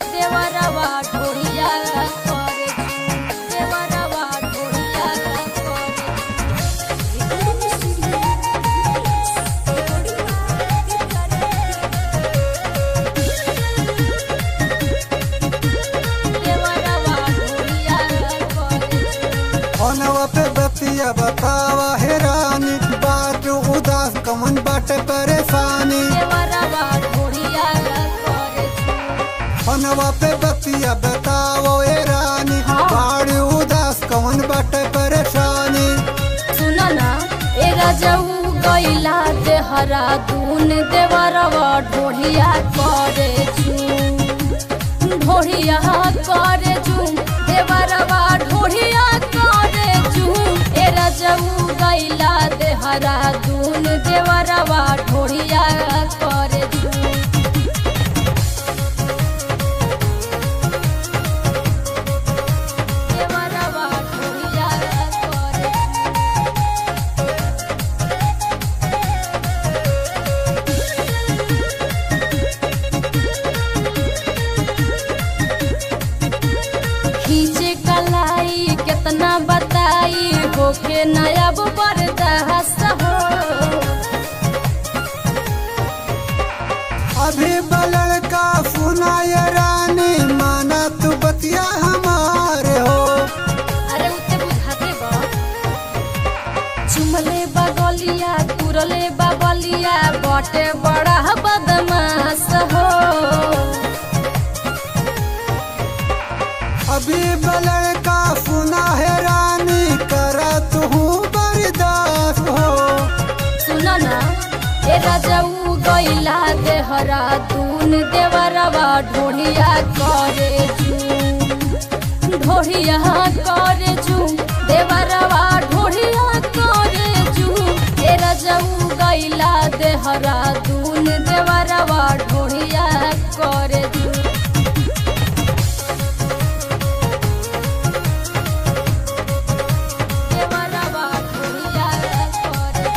देवरवा ढोलिया करे देवरवा ढोलिया फोनवा पे बतिया बतावा है रानी, बात उदास कमन बाटे परेशानी। देवरवा ढोलिया करे फोनवा पे बतिया बतावो ए रानी, बाड़ी उदास कमन बाटे परेशानी। सुना ना ए राजाऊ गइला देहरा दून देवरवा ढोलिया करे ढोलिया करे देवरवा ढोलिया करे ए राजाऊ गइला देहरा दून देवरवा ढोलिया करे देवरवा ढोलिया करे खींचे कलाई कितना बताई होके नया बर्दाश्त हो। अभी बलड़ का सुनाय रानी, माना तू बतिया हमारे हो। अरे उते बुझाते बा चुमले बगलिया तुरले बगलिया बटे बड़ा बदमाश हो। अभी बलड़ का सुना है रानी, करा तू बर्दाश्त हो। सुनो ना ए राजाऊ गइला देहरा दून देवरवा ढोलिया करे ढोलिया करे देवरवा ढोलिया करे ए राजाऊ गइला देहरा दून देवरवा ढोलिया करे देवरवा ढोलिया करे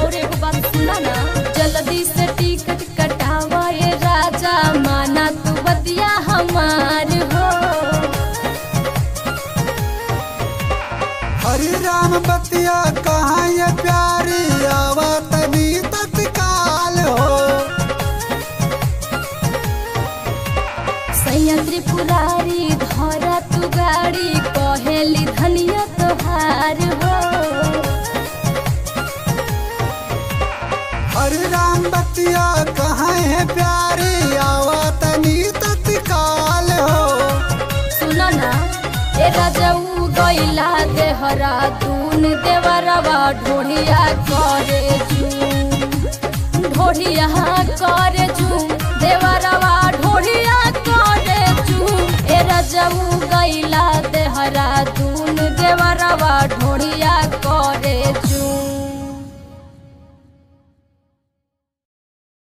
और एगो बात सुना ना, जल्दी से टिकट कटावा ये राजा, माना तू बतिया हमार हो। हरि राम बतिया कहाँ ये प्यारी, आवा तभी तत्काल हो। सैया त्रिपुरारी धरा तू गाड़ी, कहेली धनिया तोहार हो। हरि राम बतिया कहाँ है प्यारी, आवा तनी तत्काल हो। सुनो ना ए राजाऊ गइला देहरा दून देवरवा ढोलिया करे ढोलिया करे देवरवा ढोलिया करे ए राजाऊ गइला देहरा दून देवरवा ढोलिया